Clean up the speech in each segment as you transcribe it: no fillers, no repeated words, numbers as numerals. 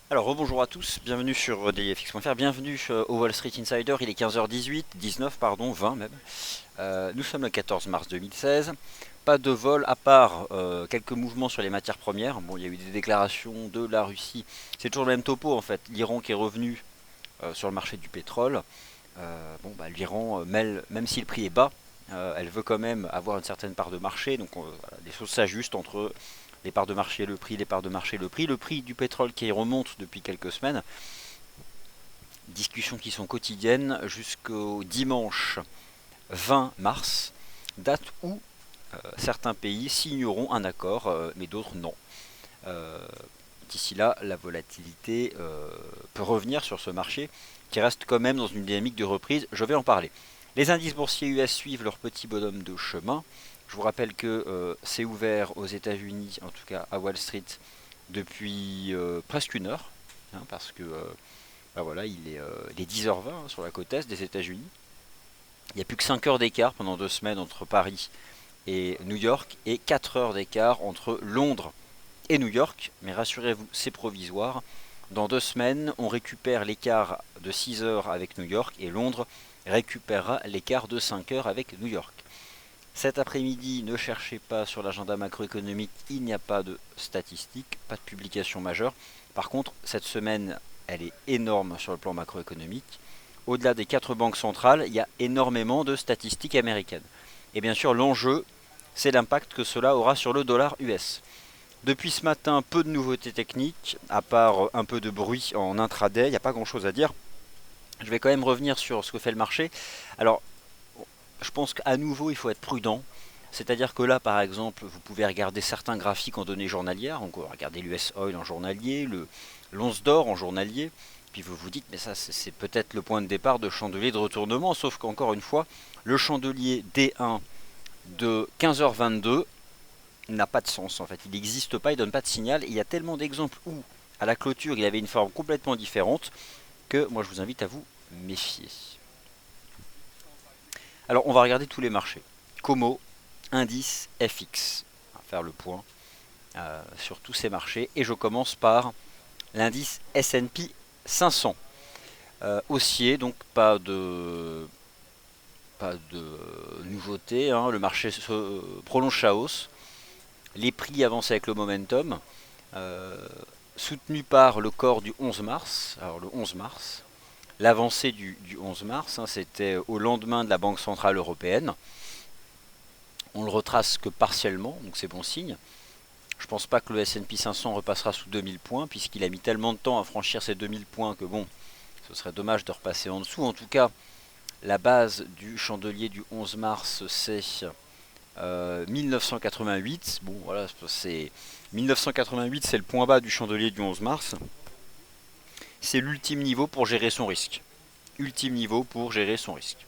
Alors, rebonjour à tous, bienvenue sur DailyFX.fr, bienvenue au Wall Street Insider, il est 15h18, 19 pardon, 20 même. Nous sommes le 14 mars 2016, pas de vol à part quelques mouvements sur les matières premières. Bon, il y a eu des déclarations de la Russie, c'est toujours le même topo en fait, l'Iran qui est revenu sur le marché du pétrole. L'Iran, même si le prix est bas, elle veut quand même avoir une certaine part de marché, donc voilà, les choses s'ajustent entre les parts de marché, le prix, les parts de marché, le prix du pétrole qui remonte depuis quelques semaines. Discussions qui sont quotidiennes jusqu'au dimanche 20 mars, date où certains pays signeront un accord, mais d'autres non. Euh, D'ici là, la volatilité peut revenir sur ce marché qui reste quand même dans une dynamique de reprise. Je vais en parler. Les indices boursiers US suivent leur petit bonhomme de chemin. Je vous rappelle que c'est ouvert aux États-Unis, en tout cas à Wall Street, depuis presque une heure, hein, parce que voilà, il est 10h20 hein, sur la côte est des États-Unis. Il n'y a plus que 5 heures d'écart pendant 2 semaines entre Paris et New York et 4 heures d'écart entre Londres et New York, mais rassurez-vous, c'est provisoire. Dans 2 semaines, on récupère l'écart de 6 heures avec New York et Londres récupérera l'écart de 5 heures avec New York. Cet après-midi, ne cherchez pas sur l'agenda macroéconomique, il n'y a pas de statistiques, pas de publication majeure. Par contre, cette semaine, elle est énorme sur le plan macroéconomique. Au-delà des 4 banques centrales, il y a énormément de statistiques américaines. Et bien sûr, l'enjeu, c'est l'impact que cela aura sur le dollar US. Depuis ce matin, peu de nouveautés techniques, à part un peu de bruit en intraday, il n'y a pas grand-chose à dire. Je vais quand même revenir sur ce que fait le marché. Alors, je pense qu'à nouveau, il faut être prudent. C'est-à-dire que là, par exemple, vous pouvez regarder certains graphiques en données journalières. Donc, regardez l'US Oil en journalier, l'once d'or en journalier. Puis vous vous dites, mais ça, c'est peut-être le point de départ de chandelier de retournement. Sauf qu'encore une fois, le chandelier D1 de 15h22 n'a pas de sens en fait. Il n'existe pas, il donne pas de signal. Et il y a tellement d'exemples où, à la clôture, il avait une forme complètement différente que moi je vous invite à vous méfier. Alors on va regarder tous les marchés. Como, indice, FX. On va faire le point sur tous ces marchés. Et je commence par l'indice S&P 500. Haussier, donc pas de nouveauté, hein. Le marché se prolonge sa hausse. Les prix avancent avec le momentum. euh, Soutenu par le corps du 11 mars. Alors le 11 mars, l'avancée du 11 mars, hein, c'était au lendemain de la Banque Centrale Européenne. On le retrace que partiellement, donc c'est bon signe. Je pense pas que le S&P 500 repassera sous 2000 points, puisqu'il a mis tellement de temps à franchir ces 2000 points que bon, ce serait dommage de repasser en dessous. En tout cas, la base du chandelier du 11 mars, c'est 1988. Bon, voilà, c'est 1988, c'est le point bas du chandelier du 11 mars. C'est l'ultime niveau pour gérer son risque. Ultime niveau pour gérer son risque.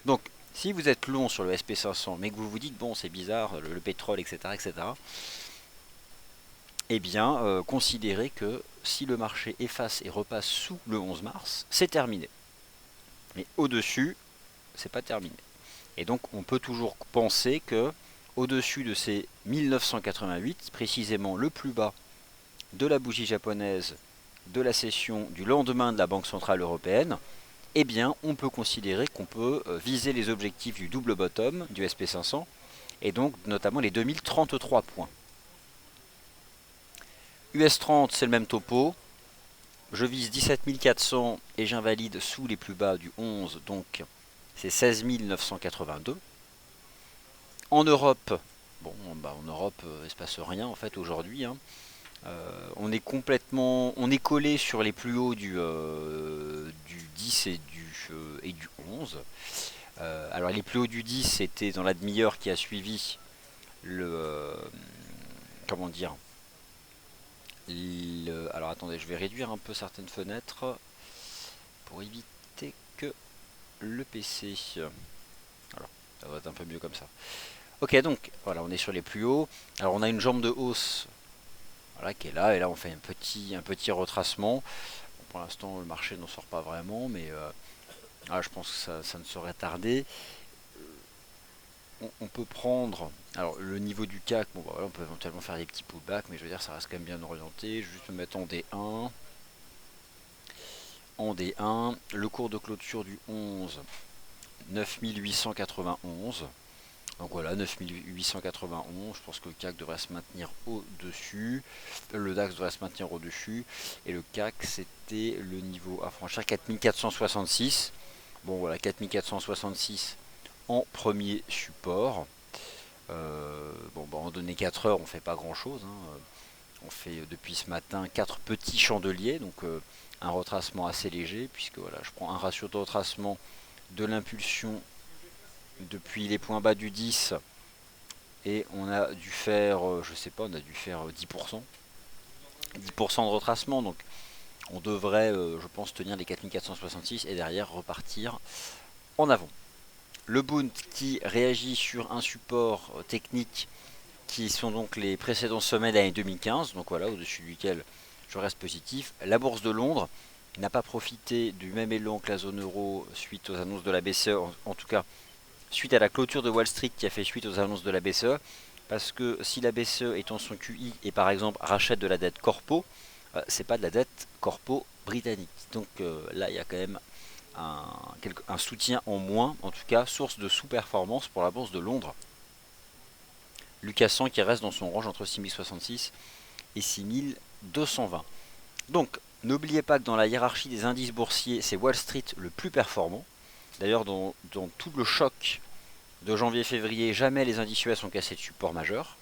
Donc, si vous êtes long sur le SP500, mais que vous vous dites, bon, c'est bizarre, le pétrole, etc., etc., eh bien, considérez que si le marché efface et repasse sous le 11 mars, c'est terminé. Mais au-dessus, c'est pas terminé. Et donc, on peut toujours penser que au-dessus de ces 1988, précisément le plus bas de la bougie japonaise de la session du lendemain de la Banque Centrale Européenne, eh bien, on peut considérer qu'on peut viser les objectifs du double bottom du SP500 et donc notamment les 2033 points. US30, c'est le même topo. Je vise 17 400 et j'invalide sous les plus bas du 11, donc c'est 16 982. En Europe, bon, en Europe, il ne se passe rien en fait aujourd'hui, hein. On est collé sur les plus hauts du 10 et du 11. Alors les plus hauts du 10 c'était dans la demi-heure qui a suivi comment dire alors attendez, je vais réduire un peu certaines fenêtres pour éviter que le PC. Alors, ça va être un peu mieux comme ça. Ok, donc voilà, on est sur les plus hauts. Alors on a une jambe de hausse, voilà, qui est là, et là on fait un petit retracement. Bon, pour l'instant, le marché n'en sort pas vraiment, mais je pense que ça ne saurait tarder. on peut prendre, alors le niveau du CAC, bon bah voilà, on peut éventuellement faire des petits pullbacks, mais je veux dire ça reste quand même bien orienté. Je vais juste me mettre en D1. En D1, le cours de clôture du 11, 9891. Donc voilà, 9891, je pense que le CAC devrait se maintenir au-dessus, le DAX devrait se maintenir au-dessus, et le CAC c'était le niveau à franchir 4466. Bon voilà, 4466 en premier support. Bon, bah, en donné 4 heures, on fait pas grand chose. Hein. On fait depuis ce matin 4 petits chandeliers, donc un retracement assez léger, puisque voilà, je prends un ratio de retracement de l'impulsion depuis les points bas du 10, et on a dû faire, je sais pas, on a dû faire 10%. 10% de retracement, donc on devrait, je pense, tenir les 4466 et derrière repartir en avant. Le Bund qui réagit sur un support technique qui sont donc les précédents sommets d'année 2015, donc voilà, au-dessus duquel je reste positif. La bourse de Londres n'a pas profité du même élan que la zone euro suite aux annonces de la BCE, en tout cas suite à la clôture de Wall Street qui a fait suite aux annonces de la BCE, parce que si la BCE étant son QI et par exemple rachète de la dette corpo, c'est pas de la dette corpo britannique. Donc là il y a quand même un soutien en moins, en tout cas source de sous-performance pour la bourse de Londres. Lucas 100 qui reste dans son range entre 6066 et 6220. Donc n'oubliez pas que dans la hiérarchie des indices boursiers, c'est Wall Street le plus performant. D'ailleurs dans tout le choc de janvier-février, jamais les indices US ont cassé de support majeur.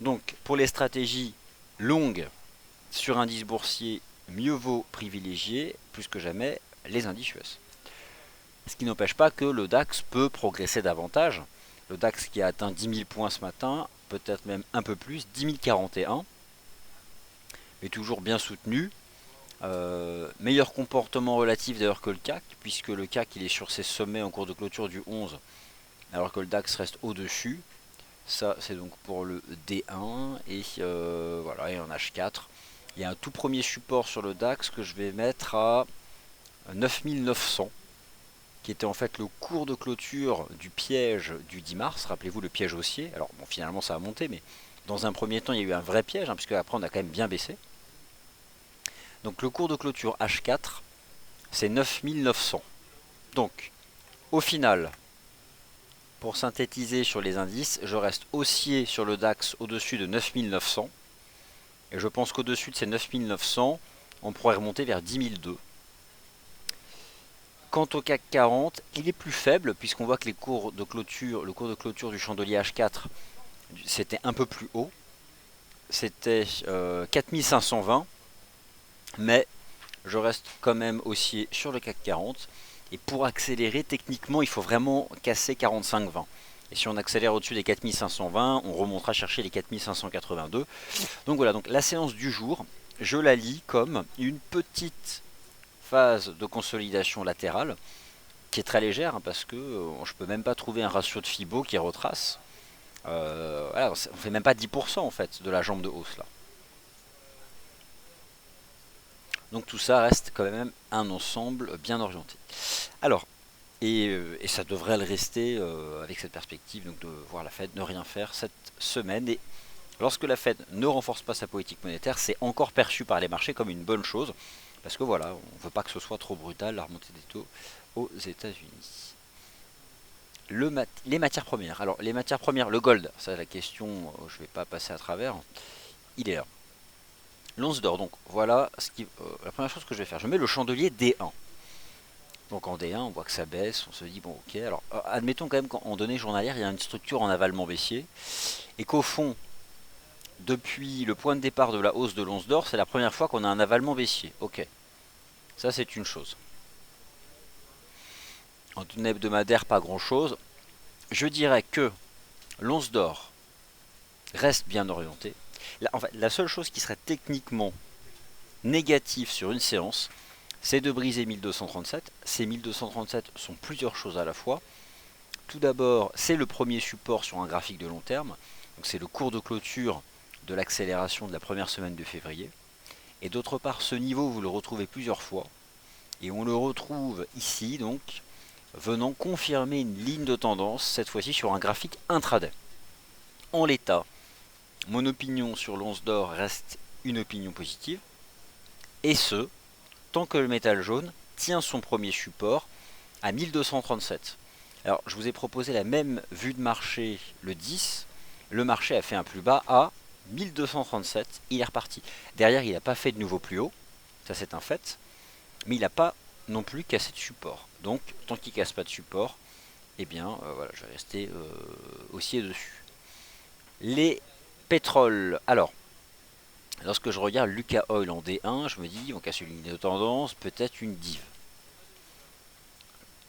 Donc pour les stratégies longues sur indice boursier, mieux vaut privilégier plus que jamais les indices US. Ce qui n'empêche pas que le DAX peut progresser davantage. Le DAX qui a atteint 10 000 points ce matin, peut-être même un peu plus, 10 041, mais toujours bien soutenu. Meilleur comportement relatif d'ailleurs que le CAC, puisque le CAC il est sur ses sommets en cours de clôture du 11, alors que le DAX reste au-dessus. Ça c'est donc pour le D1, et voilà, et en H4. Il y a un tout premier support sur le DAX que je vais mettre à 9900, qui était en fait le cours de clôture du piège du 10 mars, rappelez-vous le piège haussier. Alors bon, finalement ça a monté, mais dans un premier temps il y a eu un vrai piège, hein, puisque après on a quand même bien baissé. Donc le cours de clôture H4, c'est 9900. Donc au final, pour synthétiser sur les indices, je reste haussier sur le DAX au-dessus de 9900, et je pense qu'au-dessus de ces 9900, on pourrait remonter vers 10002. Quant au CAC 40, il est plus faible puisqu'on voit que le cours de clôture du chandelier H4, c'était un peu plus haut. C'était 4520, mais je reste quand même haussier sur le CAC 40. Et pour accélérer, techniquement, il faut vraiment casser 45,20. Et si on accélère au-dessus des 4520, on remontera chercher les 4582. Donc voilà, donc la séance du jour, je la lis comme une petite phase de consolidation latérale qui est très légère, hein, parce que je peux même pas trouver un ratio de Fibo qui retrace. Voilà, on fait même pas 10% en fait de la jambe de hausse là. Donc tout ça reste quand même un ensemble bien orienté. Alors, et ça devrait le rester avec cette perspective, donc de voir la Fed ne rien faire cette semaine. Et lorsque la Fed ne renforce pas sa politique monétaire, c'est encore perçu par les marchés comme une bonne chose. Parce que voilà, on ne veut pas que ce soit trop brutal, la remontée des taux aux États-Unis. Les matières premières. Alors, les matières premières, le gold, ça la question, je ne vais pas passer à travers. Il est là. L'once d'or, donc voilà la première chose que je vais faire. Je mets le chandelier D1. Donc en D1, on voit que ça baisse, on se dit, bon ok, alors admettons quand même qu'en données journalières, il y a une structure en avalement baissier, et qu'au fond, depuis le point de départ de la hausse de l'once d'or, c'est la première fois qu'on a un avalement baissier. Ok, ça c'est une chose. En données hebdomadaires, pas grand chose. Je dirais que l'once d'or reste bien orientée. En fait, la seule chose qui serait techniquement négative sur une séance, c'est de briser 1237. Ces 1237 sont plusieurs choses à la fois. Tout d'abord, c'est le premier support sur un graphique de long terme. Donc c'est le cours de clôture de l'accélération de la première semaine de février. Et d'autre part, ce niveau, vous le retrouvez plusieurs fois. Et on le retrouve ici, donc, venant confirmer une ligne de tendance, cette fois-ci sur un graphique intraday. En l'état, mon opinion sur l'once d'or reste une opinion positive, et ce, tant que le métal jaune tient son premier support à 1237. Alors, je vous ai proposé la même vue de marché le 10. Le marché a fait un plus bas à 1237. Il est reparti. Derrière, il n'a pas fait de nouveau plus haut. Ça, c'est un fait. Mais il n'a pas non plus cassé de support. Donc, tant qu'il ne casse pas de support, eh bien, voilà, je vais rester haussier dessus. Les pétroles. Alors, lorsque je regarde Lucas Oil en D1, je me dis, ils vont casser une ligne de tendance, peut-être une div.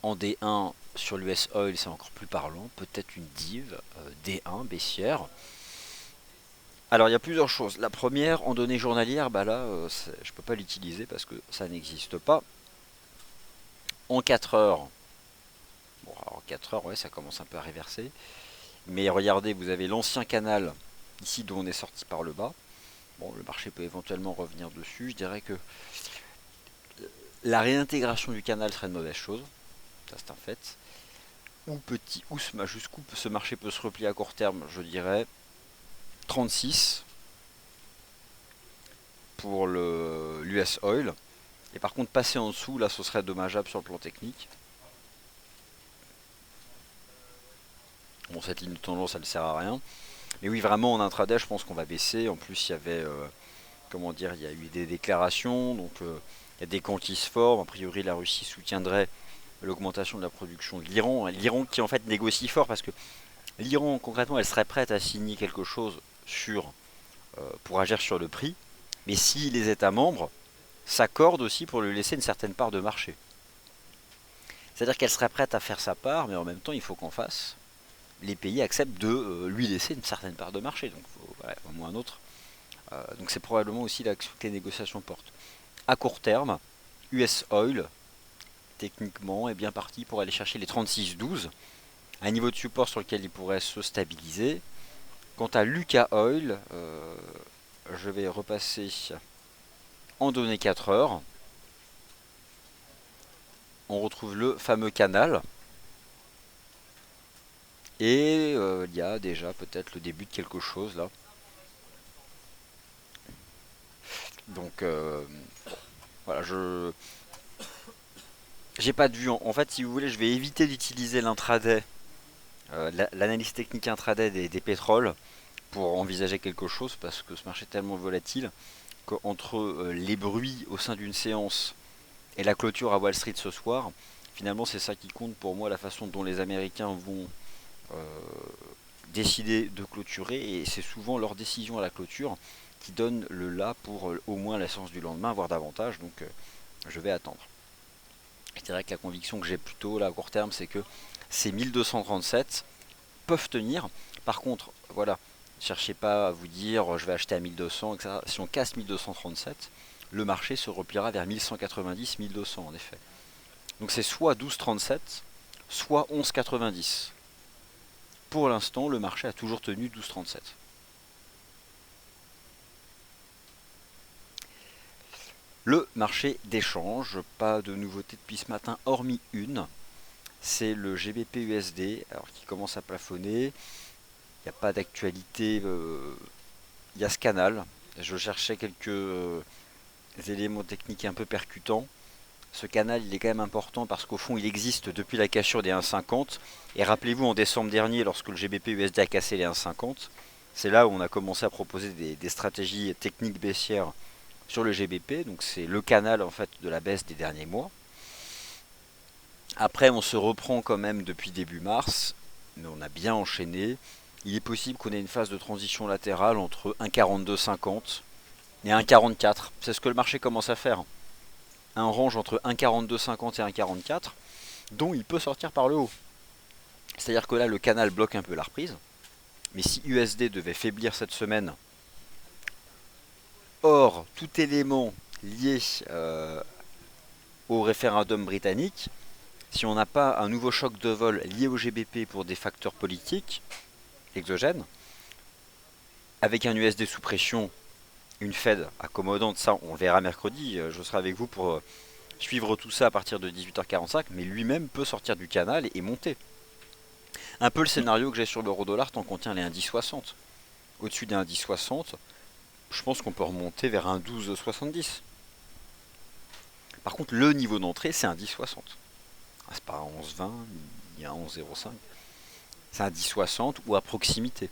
En D1 sur l'US Oil, c'est encore plus parlant, peut-être une div, D1 baissière. Alors il y a plusieurs choses. La première, en données journalières, bah là, je ne peux pas l'utiliser parce que ça n'existe pas. En 4 heures, bon alors 4 heures, ouais, ça commence un peu à réverser. Mais regardez, vous avez l'ancien canal, ici d'où on est sorti par le bas. Bon, le marché peut éventuellement revenir dessus. Je dirais que la réintégration du canal serait une mauvaise chose. Ça c'est un fait. Ou petit, ou jusqu'où ce marché peut se replier à court terme, je dirais 36 pour l'US Oil. Et par contre, passer en dessous, là, ce serait dommageable sur le plan technique. Bon, cette ligne de tendance, elle ne sert à rien. Mais oui, vraiment, en intraday, je pense qu'on va baisser. En plus, il y avait, comment dire, il y a eu des déclarations. Donc, il y a des camps qui se forment. A priori, la Russie soutiendrait l'augmentation de la production de l'Iran. L'Iran qui, en fait, négocie fort parce que l'Iran, concrètement, elle serait prête à signer quelque chose pour agir sur le prix. Mais si les États membres s'accordent aussi pour lui laisser une certaine part de marché. C'est-à-dire qu'elle serait prête à faire sa part, mais en même temps, il faut qu'en face, les pays acceptent de lui laisser une certaine part de marché. Donc, voilà, au moins un autre. Donc, c'est probablement aussi là que les négociations portent. À court terme, US Oil, techniquement, est bien parti pour aller chercher les 36,12, un niveau de support sur lequel il pourrait se stabiliser. Quant à Lucas Oil, je vais repasser en données 4 heures. On retrouve le fameux canal. Et il y a déjà peut-être le début de quelque chose là. Donc voilà, j'ai pas de vue. En fait, si vous voulez, je vais éviter d'utiliser l'intraday, l'analyse technique intraday des pétroles pour envisager quelque chose parce que ce marché est tellement volatile qu'entre les bruits au sein d'une séance et la clôture à Wall Street ce soir, finalement c'est ça qui compte pour moi, la façon dont les Américains vont décider de clôturer, et c'est souvent leur décision à la clôture qui donne le là pour au moins la séance du lendemain, voire davantage, donc je vais attendre. Je dirais que la conviction que j'ai plutôt là à court terme, c'est que ces 1237 peuvent tenir. Par contre, voilà, cherchez pas à vous dire je vais acheter à 1200, etc. Si on casse 1237, le marché se repliera vers 1190, 1200 en effet. Donc c'est soit 1237, soit 1190. Pour l'instant, le marché a toujours tenu 12,37. Le marché d'échange, pas de nouveauté depuis ce matin, hormis une. C'est le GBP USD, alors qui commence à plafonner. Il n'y a pas d'actualité. Il y a ce canal. Je cherchais quelques éléments techniques un peu percutants. Ce canal, il est quand même important parce qu'au fond, il existe depuis la cassure des 1,50. Et rappelez-vous, en décembre dernier, lorsque le GBP USD a cassé les 1,50, c'est là où on a commencé à proposer des stratégies techniques baissières sur le GBP. Donc c'est le canal en fait de la baisse des derniers mois. Après, on se reprend quand même depuis début mars, mais on a bien enchaîné. Il est possible qu'on ait une phase de transition latérale entre 1,4250 et 1,44. C'est ce que le marché commence à faire. Un range entre 1,4250 et 1,44, dont il peut sortir par le haut. C'est-à-dire que là, le canal bloque un peu la reprise. Mais si USD devait faiblir cette semaine, hors tout élément lié au référendum britannique, si on n'a pas un nouveau choc de vol lié au GBP pour des facteurs politiques exogènes, avec un USD sous pression, une Fed accommodante, ça on le verra mercredi, je serai avec vous pour suivre tout ça à partir de 18h45, mais lui-même peut sortir du canal et monter. Un peu le scénario que j'ai sur l'euro-dollar tant qu'on tient les indices 60. Au-dessus des indices 60, je pense qu'on peut remonter vers un 12,70. Par contre, le niveau d'entrée, c'est un 10,60. C'est pas un 11,20, il y a un 11,05. C'est un 10,60 ou à proximité.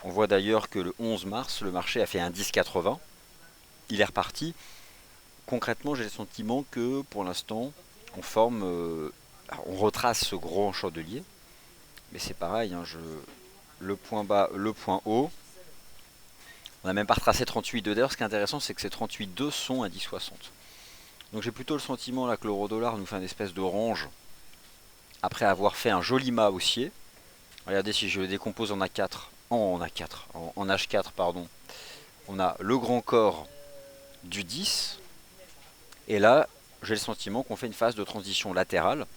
On voit d'ailleurs que le 11 mars, le marché a fait un 10,80. Il est reparti. Concrètement, j'ai le sentiment que pour l'instant, on forme, on retrace ce grand chandelier. Mais c'est pareil, hein, le point bas, le point haut. On n'a même pas retracé 38,2. D'ailleurs, ce qui est intéressant, c'est que ces 38,2 sont à 10,60. Donc j'ai plutôt le sentiment là que l'euro-dollar nous fait une espèce de range après avoir fait un joli mât haussier. Regardez si je le décompose en A4, en H4 pardon. On a le grand corps du 10 et là j'ai le sentiment qu'on fait une phase de transition latérale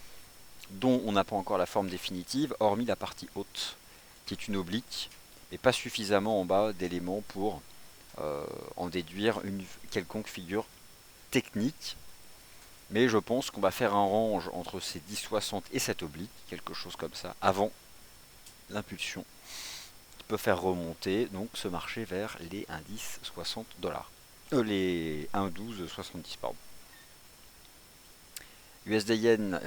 dont on n'a pas encore la forme définitive hormis la partie haute qui est une oblique et pas suffisamment en bas d'éléments pour en déduire une quelconque figure technique. Mais je pense qu'on va faire un range entre ces 10,60 et cette oblique, quelque chose comme ça, avant l'impulsion qui peut faire remonter donc ce marché vers les indices 60 dollars. Les 1,1270 pardon. USD Yen,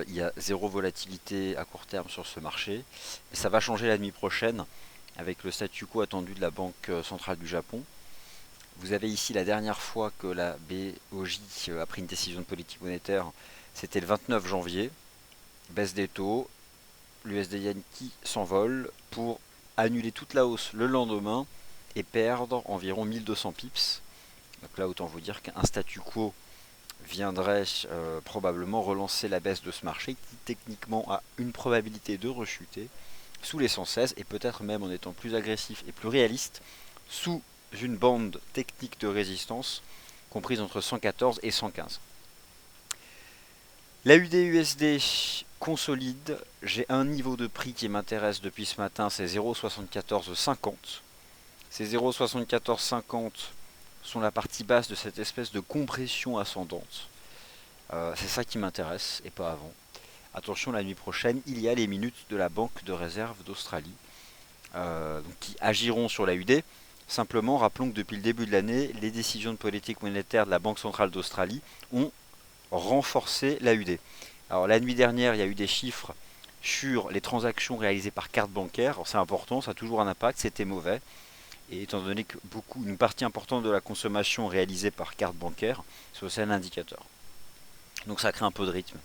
il y a zéro volatilité à court terme sur ce marché. Et ça va changer la nuit prochaine avec le statu quo attendu de la Banque centrale du Japon. Vous avez ici la dernière fois que la BOJ a pris une décision de politique monétaire, c'était le 29 janvier. Baisse des taux, l'USD Yen qui s'envole pour annuler toute la hausse le lendemain et perdre environ 1200 pips. Donc là, autant vous dire qu'un statu quo viendrait probablement relancer la baisse de ce marché qui techniquement a une probabilité de rechuter sous les 116 et peut-être même en étant plus agressif et plus réaliste sous une bande technique de résistance comprise entre 114 et 115. La UD-USD consolide, j'ai un niveau de prix qui m'intéresse depuis ce matin, c'est 0,7450. Ces 0,7450 sont la partie basse de cette espèce de compression ascendante. C'est ça qui m'intéresse et pas avant. Attention, la nuit prochaine, il y a les minutes de la Banque de réserve d'Australie qui agiront sur la UD. Simplement, rappelons que depuis le début de l'année, les décisions de politique monétaire de la Banque centrale d'Australie ont renforcé la UD. Alors la nuit dernière, il y a eu des chiffres sur les transactions réalisées par carte bancaire. C'est important, ça a toujours un impact, c'était mauvais. Et étant donné que une partie importante de la consommation réalisée par carte bancaire, c'est aussi un indicateur. Donc ça crée un peu de rythme.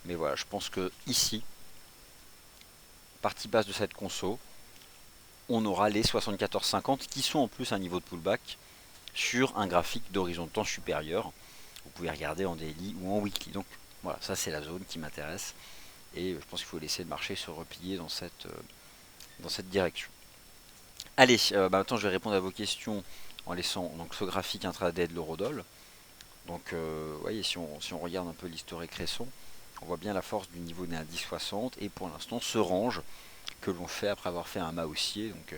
Mais voilà, je pense que ici, partie basse de cette conso, on aura les 74,50 qui sont en plus un niveau de pullback sur un graphique d'horizon de temps supérieur. Vous pouvez regarder en daily ou en weekly. Donc voilà, ça c'est la zone qui m'intéresse. Et je pense qu'il faut laisser le marché se replier dans cette direction. Allez, maintenant je vais répondre à vos questions en laissant donc, ce graphique intraday de l'eurodoll. Donc vous voyez, si on regarde un peu l'historique récent, on voit bien la force du niveau des indices 60 et pour l'instant ce range que l'on fait après avoir fait un mât haussier. Donc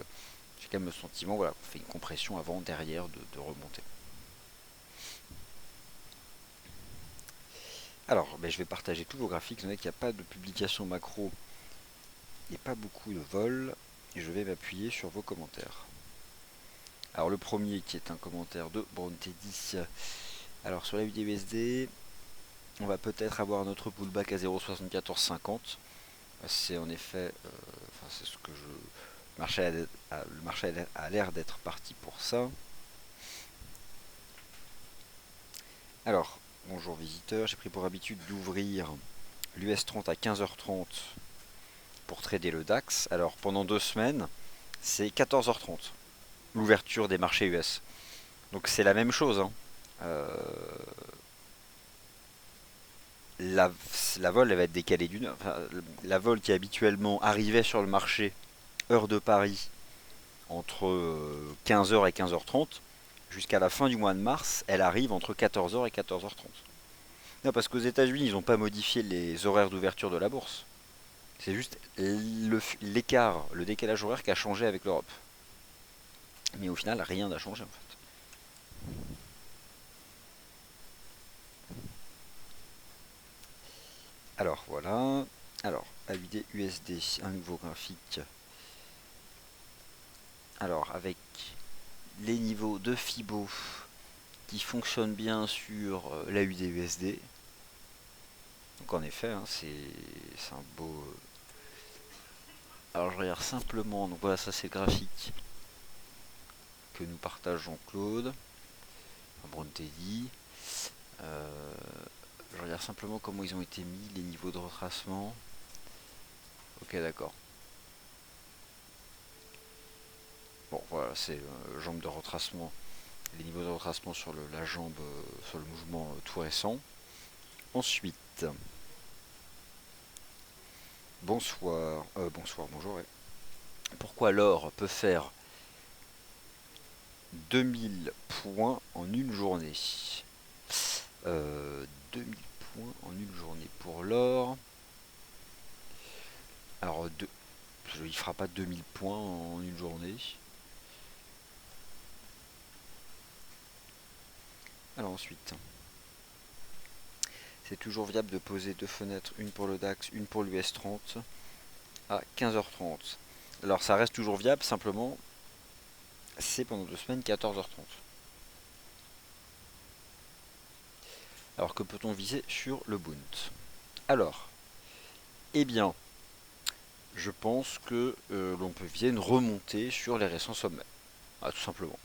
j'ai quand même le sentiment voilà, qu'on fait une compression avant, derrière de remonter. Alors je vais partager tous vos graphiques. Vous voyez qu'il n'y a pas de publication macro et pas beaucoup de vol. Et je vais m'appuyer sur vos commentaires. Alors le premier qui est un commentaire de Brown Teddy. Alors sur la USD, on va peut-être avoir notre pullback à 0,7450. C'est en effet, c'est ce que le marché a l'air d'être parti pour ça. Alors, bonjour visiteurs, j'ai pris pour habitude d'ouvrir l'US 30 à 15h30 pour trader le DAX. Alors pendant 2 semaines, c'est 14h30, l'ouverture des marchés US. Donc c'est la même chose. Hein. La vol elle va être décalée d'une heure. Enfin, la vol qui habituellement arrivait sur le marché heure de Paris entre 15h et 15h30 jusqu'à la fin du mois de mars, elle arrive entre 14h et 14h30. Non, parce qu'aux États-Unis, ils n'ont pas modifié les horaires d'ouverture de la bourse. C'est juste l'écart, le décalage horaire qui a changé avec l'Europe. Mais au final, rien n'a changé en fait. Alors voilà. Alors, AUD USD, un nouveau graphique. Alors, avec les niveaux de Fibo qui fonctionnent bien sur l'AUD USD. Donc en effet, hein, c'est un beau... Alors je regarde simplement, donc voilà, ça c'est le graphique que nous partage Jean-Claude, Brown Teddy. Je regarde simplement comment ils ont été mis, les niveaux de retracement. Ok, d'accord. Bon, voilà, c'est jambe de retracement, les niveaux de retracement sur la jambe, sur le mouvement tout récent. Ensuite, bonjour. Ouais. Pourquoi l'or peut faire 2000 points en une journée 2000 points en une journée pour l'or. Alors, il fera pas 2000 points en une journée. Alors ensuite, c'est toujours viable de poser deux fenêtres, une pour le DAX, une pour l'US 30 à 15h30. Alors ça reste toujours viable, simplement c'est pendant 2 semaines 14h30. Alors que peut-on viser sur le Bund? Alors, eh bien, je pense que l'on peut viser une remontée sur les récents sommets. Ah, tout simplement.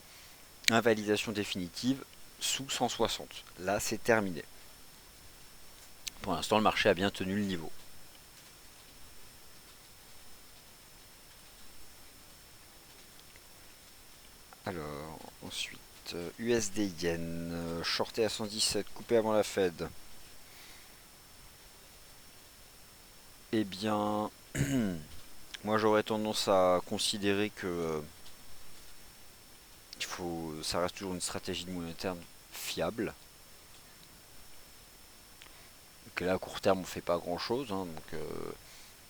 Invalidation définitive sous 160. Là, c'est terminé. Pour l'instant, le marché a bien tenu le niveau. Alors, ensuite, USD Yen, shorté à 117, coupé avant la Fed. Eh bien, moi j'aurais tendance à considérer que ça reste toujours une stratégie de moyen terme fiable. Que là, à court terme, on ne fait pas grand chose. Hein, donc,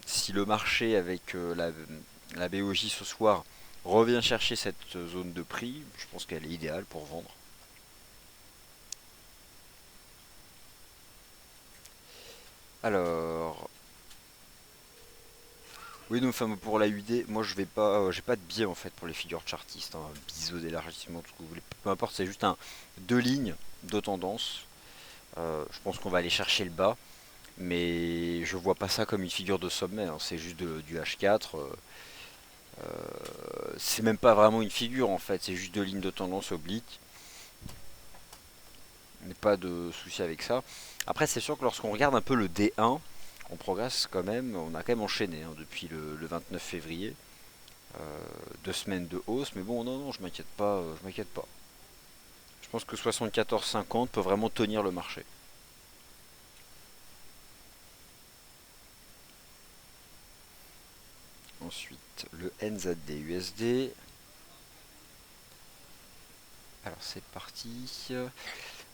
si le marché avec la BOJ ce soir revient chercher cette zone de prix, je pense qu'elle est idéale pour vendre. Alors, oui, donc enfin, pour la UD, moi je vais pas, j'ai pas de biais en fait pour les figures chartistes, hein, biseau d'élargissement, tout ce que vous voulez, peu importe, c'est juste deux lignes de tendance. Je pense qu'on va aller chercher le bas, mais je vois pas ça comme une figure de sommet, hein, c'est juste du H4. C'est même pas vraiment une figure en fait, c'est juste deux lignes de tendance obliques. Pas de souci avec ça. Après, c'est sûr que lorsqu'on regarde un peu le D1, on progresse quand même, on a quand même enchaîné hein, depuis le 29 février. 2 semaines de hausse, mais bon, non, je m'inquiète pas, je m'inquiète pas. Je pense que 74,50 peut vraiment tenir le marché. Ensuite, le NZD USD. Alors c'est parti.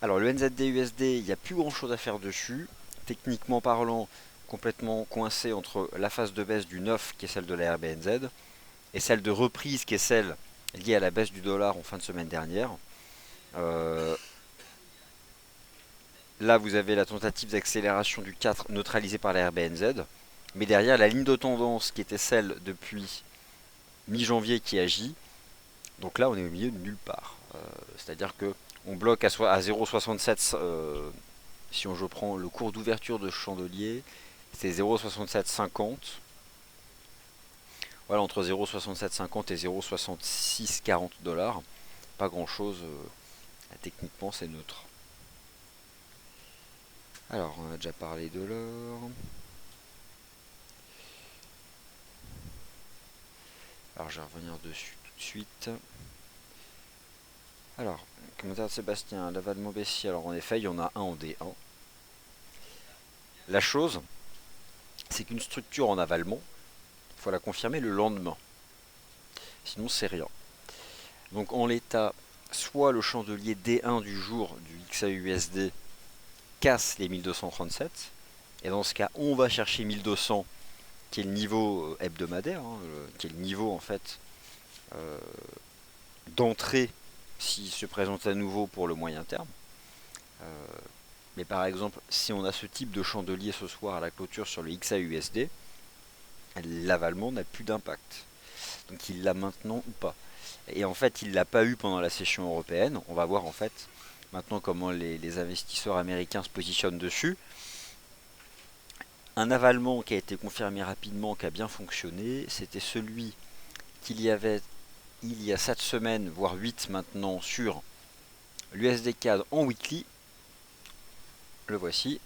Alors le NZD USD, il n'y a plus grand chose à faire dessus. Techniquement parlant, complètement coincé entre la phase de baisse du 9 qui est celle de la RBNZ et celle de reprise qui est celle liée à la baisse du dollar en fin de semaine dernière. Euh, Là, vous avez la tentative d'accélération du 4 neutralisée par la RBNZ. Mais derrière, la ligne de tendance qui était celle depuis mi-janvier qui agit. Donc là, on est au milieu de nulle part. C'est-à-dire que on bloque à 0,67. Si je prends le cours d'ouverture de Chandelier, c'est 0,6750. Voilà, entre 0,6750 et 0,6640 $. Pas grand-chose. Techniquement, c'est neutre. Alors, on a déjà parlé de l'or. Alors, je vais revenir dessus tout de suite. Alors, commentaire de Sébastien, l'avalement baissier. Alors, en effet, il y en a un en D1. La chose, c'est qu'une structure en avalement, il faut la confirmer le lendemain. Sinon, c'est rien. Donc, en l'état, soit le chandelier D1 du jour du XAUUSD casse les 1237, et dans ce cas, on va chercher 1200, qui est le niveau hebdomadaire, hein, qui est le niveau en fait d'entrée s'il se présente à nouveau pour le moyen terme. Mais par exemple, si on a ce type de chandelier ce soir à la clôture sur le XAUSD, l'avalement n'a plus d'impact. Donc il l'a maintenant ou pas. Et en fait, il l'a pas eu pendant la session européenne. On va voir en fait maintenant comment les investisseurs américains se positionnent dessus. Un avalement qui a été confirmé rapidement, qui a bien fonctionné, c'était celui qu'il y avait il y a 7 semaines, voire 8 maintenant, sur l'USD CAD en weekly. Le voici,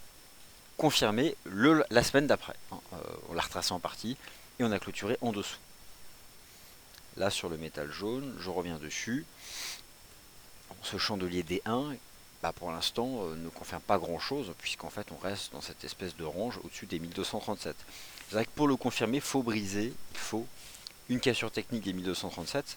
confirmé la semaine d'après. On l'a retracé en partie et on a clôturé en dessous. Là sur le métal jaune, je reviens dessus. Ce chandelier D1, bah pour l'instant, ne confirme pas grand chose, puisqu'en fait on reste dans cette espèce de range au-dessus des 1237. C'est vrai que pour le confirmer, il faut briser, il faut une cassure technique des 1237.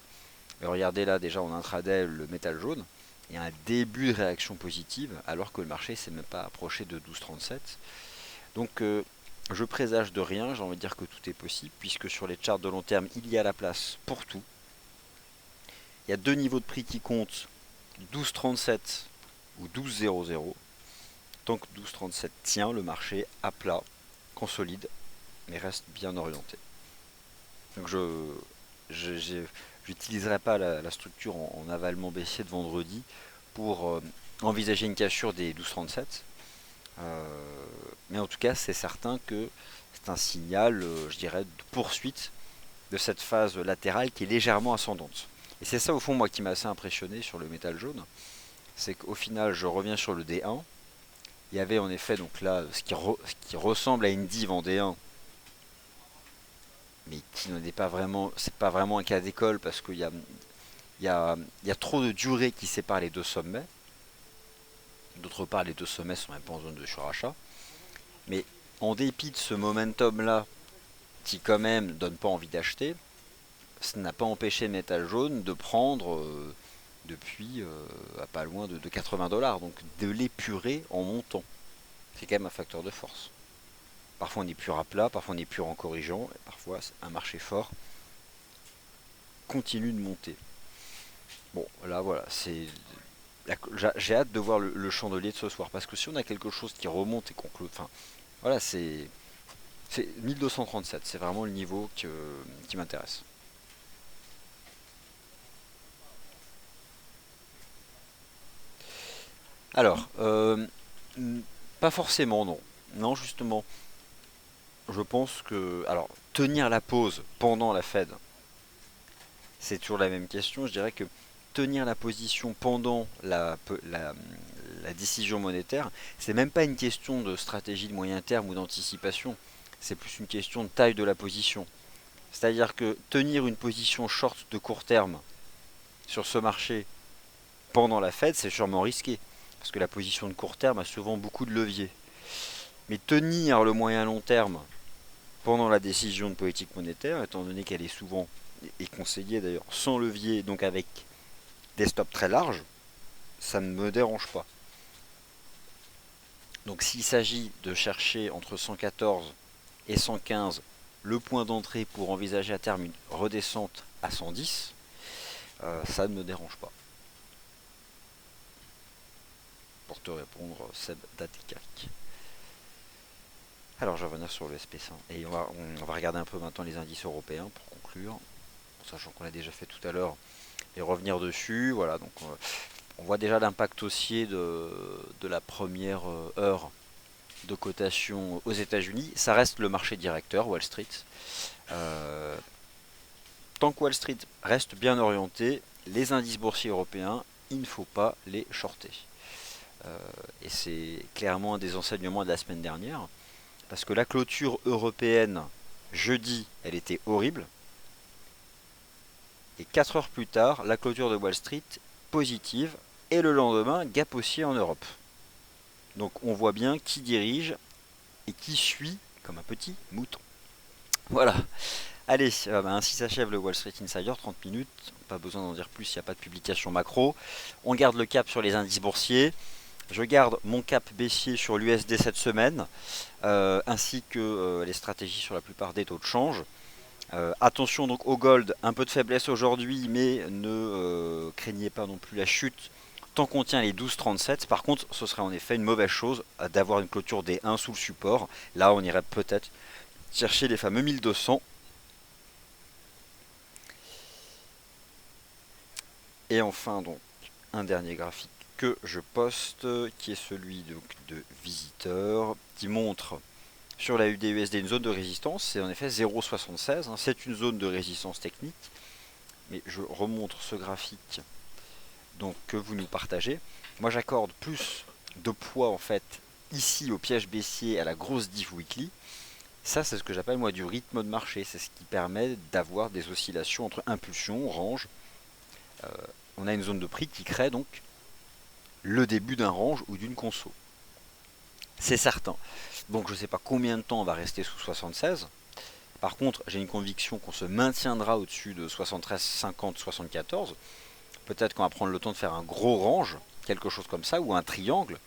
Et regardez là déjà en intraday le métal jaune, il y a un début de réaction positive, alors que le marché ne s'est même pas approché de 12,37. Donc je présage de rien, j'ai envie de dire que tout est possible, puisque sur les charts de long terme, il y a la place pour tout. Il y a deux niveaux de prix qui comptent, 12,37 ou 12,00. Tant que 12,37 tient, le marché à plat, consolide, mais reste bien orienté. Donc j'utiliserai pas la structure en avalement baissier de vendredi pour envisager une cassure des 12,37. Mais en tout cas, c'est certain que c'est un signal, je dirais, de poursuite de cette phase latérale qui est légèrement ascendante. Et c'est ça, au fond, moi, qui m'a assez impressionné sur le métal jaune. C'est qu'au final, je reviens sur le D1. Il y avait en effet, donc là, ce qui ressemble à une div en D1, mais qui n'est pas vraiment, c'est pas vraiment un cas d'école parce qu'il y a trop de durée qui sépare les deux sommets. D'autre part, les deux sommets sont même pas en zone de surachat. Mais en dépit de ce momentum-là, qui quand même donne pas envie d'acheter, ça n'a pas empêché Metal Jaune de prendre depuis à pas loin de 80 $, donc de l'épurer en montant. C'est quand même un facteur de force. Parfois on épure à plat, parfois on épure en corrigeant, et parfois un marché fort continue de monter. Bon, là voilà, j'ai hâte de voir le chandelier de ce soir, parce que si on a quelque chose qui remonte et qu'on clôt, enfin voilà, c'est 1237, c'est vraiment le niveau qui m'intéresse. Alors, pas forcément, non. Non, justement, je pense que... Alors, tenir la pause pendant la Fed, c'est toujours la même question. Je dirais que tenir la position pendant la décision monétaire, c'est même pas une question de stratégie de moyen terme ou d'anticipation. C'est plus une question de taille de la position. C'est-à-dire que tenir une position short de court terme sur ce marché pendant la Fed, c'est sûrement risqué. Parce que la position de court terme a souvent beaucoup de leviers. Mais tenir le moyen long terme pendant la décision de politique monétaire, étant donné qu'elle est souvent et conseillée d'ailleurs sans levier, donc avec des stops très larges, ça ne me dérange pas. Donc s'il s'agit de chercher entre 114 et 115 le point d'entrée pour envisager à terme une redescente à 110, ça ne me dérange pas. Pour te répondre, Seb Datekak. Alors je vais revenir sur le SP100 et on va regarder un peu maintenant les indices européens pour conclure, sachant qu'on l'a déjà fait tout à l'heure, et revenir dessus. Voilà, donc on voit déjà l'impact haussier de la première heure de cotation aux États-Unis. Ça reste le marché directeur, Wall Street. Tant que Wall Street reste bien orienté, les indices boursiers européens, il ne faut pas les shorter. Et c'est clairement un des enseignements de la semaine dernière. Parce que la clôture européenne, jeudi, elle était horrible. Et 4 heures plus tard, la clôture de Wall Street, positive. Et le lendemain, gap haussier en Europe. Donc on voit bien qui dirige et qui suit comme un petit mouton. Voilà. Allez, ainsi s'achève le Wall Street Insider, 30 minutes. Pas besoin d'en dire plus, il n'y a pas de publication macro. On garde le cap sur les indices boursiers. Je garde mon cap baissier sur l'USD cette semaine, ainsi que les stratégies sur la plupart des taux de change. Attention donc au gold, un peu de faiblesse aujourd'hui, mais ne craignez pas non plus la chute tant qu'on tient les 12,37, par contre, ce serait en effet une mauvaise chose d'avoir une clôture des 1 sous le support. Là, on irait peut-être chercher les fameux 1200. Et enfin, donc, un dernier graphique que je poste, qui est celui de visiteur, qui montre sur la UDUSD une zone de résistance. C'est en effet 0,76. Hein, c'est une zone de résistance technique. Mais je remontre ce graphique donc, que vous nous partagez. Moi, j'accorde plus de poids en fait ici au piège baissier à la grosse diff weekly. Ça, c'est ce que j'appelle moi du rythme de marché. C'est ce qui permet d'avoir des oscillations entre impulsion, range. On a une zone de prix qui crée donc le début d'un range ou d'une conso. C'est certain. Donc je ne sais pas combien de temps on va rester sous 76. Par contre, j'ai une conviction qu'on se maintiendra au-dessus de 73, 50, 74. Peut-être qu'on va prendre le temps de faire un gros range, quelque chose comme ça, ou un triangle.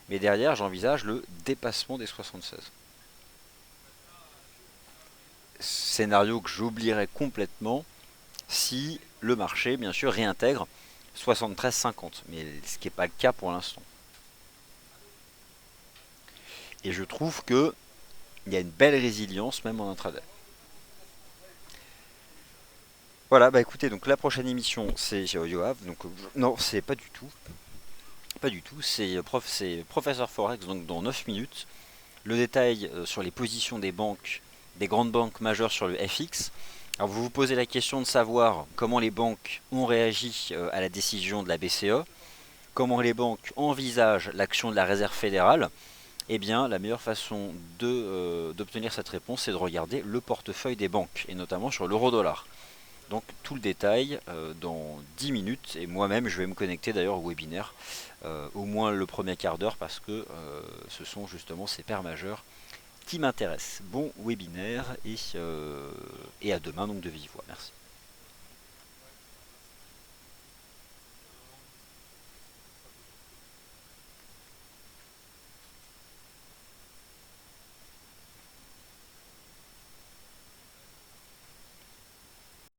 Mais derrière, j'envisage le dépassement des 76. Scénario que j'oublierai complètement si le marché, bien sûr, réintègre 73,50. Mais ce qui n'est pas le cas pour l'instant. Et je trouve que il y a une belle résilience même en intraday. Voilà, bah écoutez, donc la prochaine émission c'est Yoav, donc non, c'est pas du tout. Pas du tout, c'est Professeur Forex, donc dans 9 minutes. Le détail sur les positions des banques, des grandes banques majeures sur le FX. Alors vous vous posez la question de savoir comment les banques ont réagi à la décision de la BCE, comment les banques envisagent l'action de la Réserve fédérale. Eh bien, la meilleure façon d'obtenir cette réponse, c'est de regarder le portefeuille des banques, et notamment sur l'euro-dollar. Donc tout le détail dans 10 minutes, et moi-même je vais me connecter d'ailleurs au webinaire, au moins le premier quart d'heure, parce que ce sont justement ces paires majeures qui m'intéressent. Bon webinaire, et à demain donc de vive voix. Merci.